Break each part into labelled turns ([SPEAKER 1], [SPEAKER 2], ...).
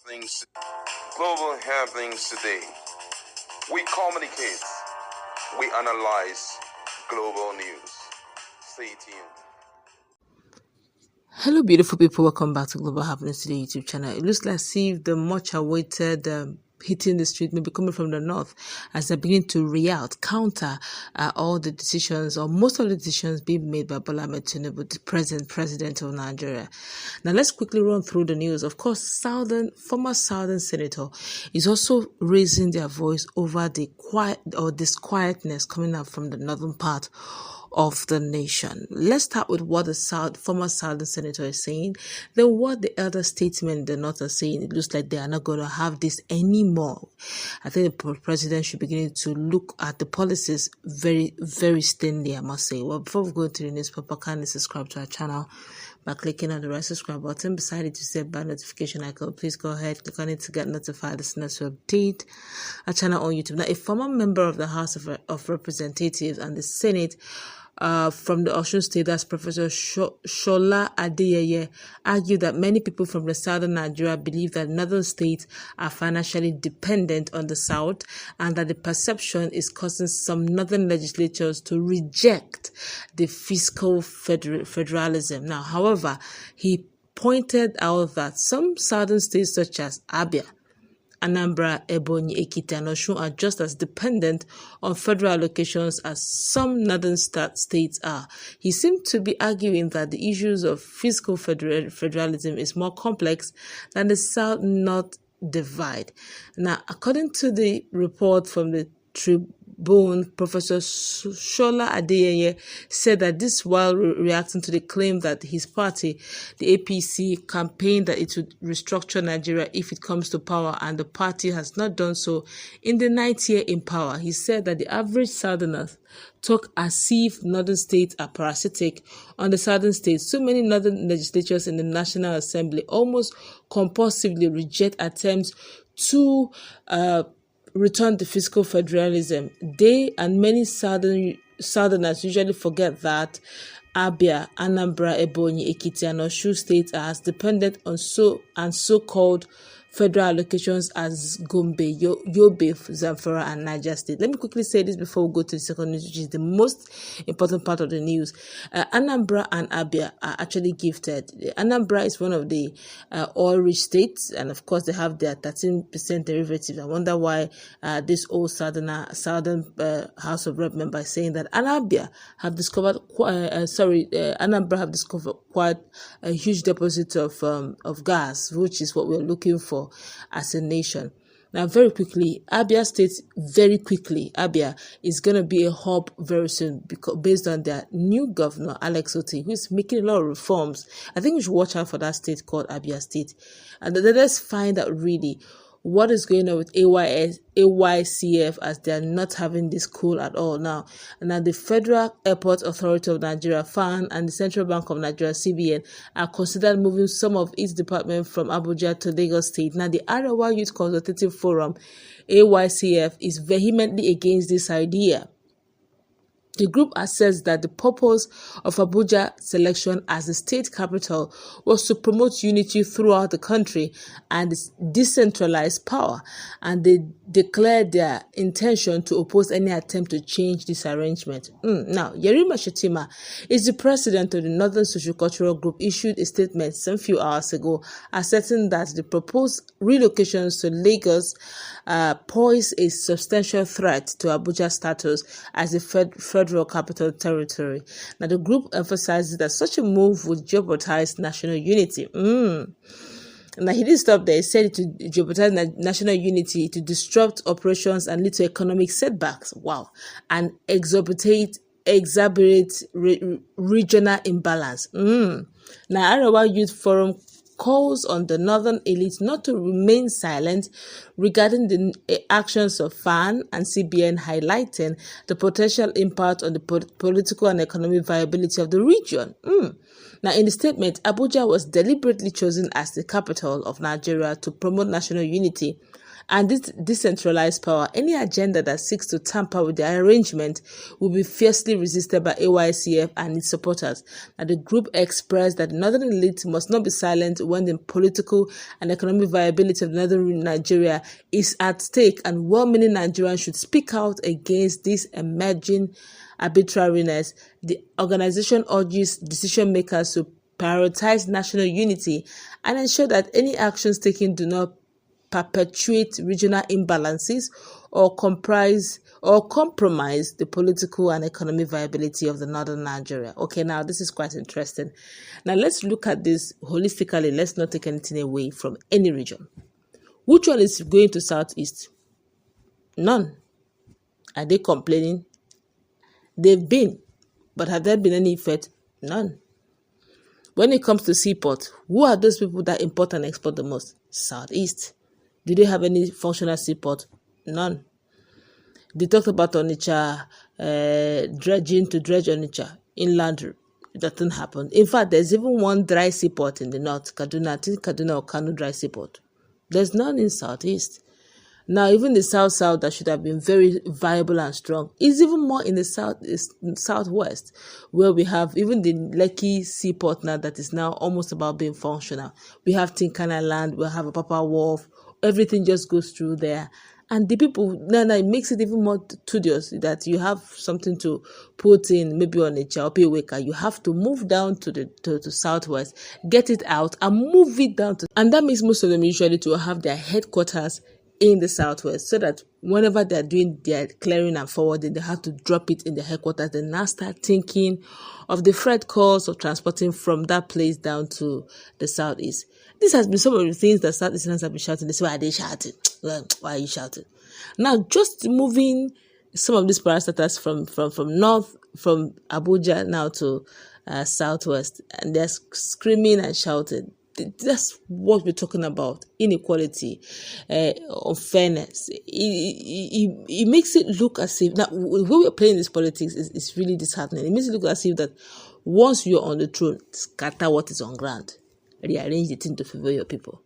[SPEAKER 1] things, global happenings today. We communicate, we analyze global news. Stay tuned.
[SPEAKER 2] Hello, beautiful people. Welcome back to Global Happiness Today YouTube channel. It looks like the much awaited hitting the street may be coming from the north as they begin to react, counter all the decisions or most of the decisions being made by Bola Ahmed Tinubu, the present president of Nigeria. Now, let's quickly run through the news. Of course, former Southern senator is also raising their voice over the disquietness coming out from the northern part of the nation. Let's start with what the former Southern senator is saying, then what the elder statesmen in the north are saying. It looks like they are not going to have this anymore. I think the president should begin to look at the policies very, very sternly, I must say. Well, before we go to the newspaper, kindly subscribe to our channel by clicking on the red subscribe button beside it to set by notification icon. Please go ahead, click on it to get notified as soon as we update our channel on YouTube. Now, a former member of the House of Representatives and the Senate from the Osun State, that's Professor Shola Adeyeye, argued that many people from the southern Nigeria believe that northern states are financially dependent on the south and that the perception is causing some northern legislatures to reject the fiscal federalism. Now, however, he pointed out that some southern states such as Abia, Anambra, Ebonyi, Ekiti, and Osun are just as dependent on federal allocations as some northern states are. He seemed to be arguing that the issues of fiscal federalism is more complex than the South-North divide. Now, according to the report from the Tribune, Professor Shola Adeyeye said that this while reacting to the claim that his party, the APC, campaigned that it would restructure Nigeria if it comes to power, and the party has not done so in the 9th year in power. He said that the average Southerners talk as if northern states are parasitic on the southern states. So many northern legislatures in the National Assembly almost compulsively reject attempts to return to fiscal federalism. They and many Southerners usually forget that Abia, Anambra, Ebonyi, Ekiti, and Osun states are as dependent on so-called federal allocations as Gombe, Yobe, Zamfara, and Niger State. Let me quickly say this before we go to the second news, which is the most important part of the news. Anambra and Abia are actually gifted. Anambra is one of the oil-rich states, and of course they have their 13% derivative. I wonder why this old southern House of Rep member is saying that Anambra have discovered quite a huge deposit of gas, which is what we're looking for as a nation. Now, very quickly, Abia is going to be a hub very soon based on their new governor, Alex Otti, who is making a lot of reforms. I think you should watch out for that state called Abia State. And then let's find out really what is going on with AYCF, as they are not having this cool at all now. And now the Federal Airport Authority of Nigeria, FAN, and the Central Bank of Nigeria, CBN, are considered moving some of its departments from Abuja to Lagos State. Now the Arewa Youth Consultative Forum, AYCF, is vehemently against this idea. The group assessed that the purpose of Abuja selection as the state capital was to promote unity throughout the country and decentralize power, and they declared their intention to oppose any attempt to change this arrangement. Now, Yerima Shetima is the president of the Northern Sociocultural Group, issued a statement some few hours ago asserting that the proposed relocations to Lagos pose a substantial threat to Abuja's status as a federal capital territory. Now, the group emphasizes that such a move would jeopardize national unity. Now, he didn't stop there. He said it to jeopardize national unity, to disrupt operations and lead to economic setbacks. Wow. And exacerbate regional imbalance. Now, Arewa Youth Forum calls on the northern elite not to remain silent regarding the actions of FAN and CBN, highlighting the potential impact on the political and economic viability of the region. Now, in the statement, Abuja was deliberately chosen as the capital of Nigeria to promote national unity And this decentralized power, any agenda that seeks to tamper with the arrangement will be fiercely resisted by AYCF and its supporters. And the group expressed that the northern elite must not be silent when the political and economic viability of northern Nigeria is at stake, and well-meaning Nigerians should speak out against this emerging arbitrariness. The organization urges decision makers to prioritize national unity and ensure that any actions taken do not perpetuate regional imbalances or compromise the political and economic viability of the northern Nigeria. Okay, now this is quite interesting. Now let's look at this holistically. Let's not take anything away from any region. Which one is going to Southeast? None. Are they complaining? They've been, but have there been any effect? None. When it comes to seaport, who are those people that import and export the most? Southeast. Do they have any functional seaport? None. They talked about Onitsha, dredging to dredge Onitsha, inland. It doesn't happen. In fact, there's even one dry seaport in the north, Kaduna. I think Kaduna or Kano dry seaport. There's none in Southeast. Now, even the south that should have been very viable and strong is even more in the southwest, where we have even the Lekki seaport now that is now almost about being functional. We have Tinkana land, we have a Papa Wharf, everything just goes through there. And the people, now it makes it even more tedious that you have something to put in, maybe on a Chaupiweka. You have to move down to southwest, get it out, and move it down to. And that makes most of them usually to have their headquarters in the southwest, so that whenever they're doing their clearing and forwarding, they have to drop it in the headquarters. Then now start thinking of the freight costs of transporting from that place down to the southeast. This has been some of the things that Southeasterners have been shouting. They say, why are they shouting? Well, why are you shouting? Now, just moving some of these parastatals from north, from Abuja now to southwest, and they're screaming and shouting. That's what we're talking about: inequality, unfairness. It makes it look as if, now when we're playing this politics, is really disheartening. It makes it look as if that once you're on the throne, scatter what is on ground, rearrange the thing to favor your people.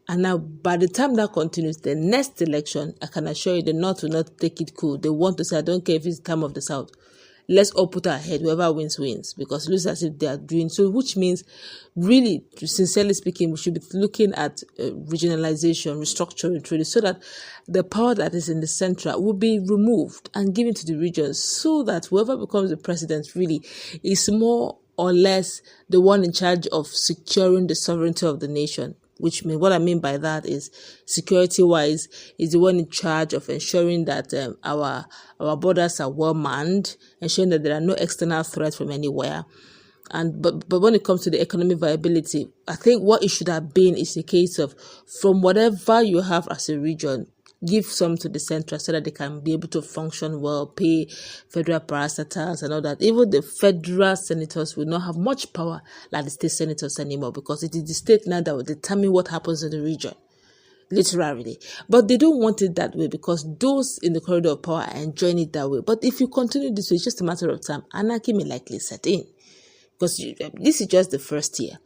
[SPEAKER 2] And now, by the time that continues, the next election, I can assure you, the North will not take it cool. They want to say, I don't care if it's the time of the South. Let's all put our head, whoever wins, wins. Because it looks as if they are doing so, which means, really, sincerely speaking, we should be looking at regionalization, restructuring, truly, so that the power that is in the central will be removed and given to the regions, so that whoever becomes the president really is more or less the one in charge of securing the sovereignty of the nation. Which means, what I mean by that is, security-wise, is the one in charge of ensuring that our borders are well manned, ensuring that there are no external threats from anywhere. But when it comes to the economic viability, I think what it should have been is a case of, from whatever you have as a region, give some to the central so that they can be able to function well, pay federal parastatals and all that. Even the federal senators will not have much power like the state senators anymore, because it is the state now that will determine what happens in the region, literally. But they don't want it that way, because those in the corridor of power are enjoying it that way. But if you continue this way, it's just a matter of time. Anarchy may likely set in, because this is just the first year.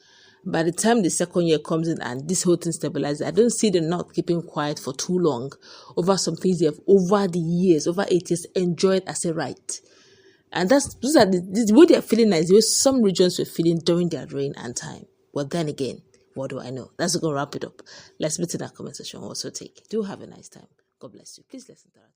[SPEAKER 2] By the time the second year comes in and this whole thing stabilizes, I don't see the North keeping quiet for too long over some things they have, over the years, over 8 years, enjoyed as a right. And those are the way they're feeling, is the way some regions were feeling during their reign and time. But then again, what do I know? That's going to wrap it up. Let's meet in that comment section. Also take. Do have a nice time. God bless you. Please let's interact.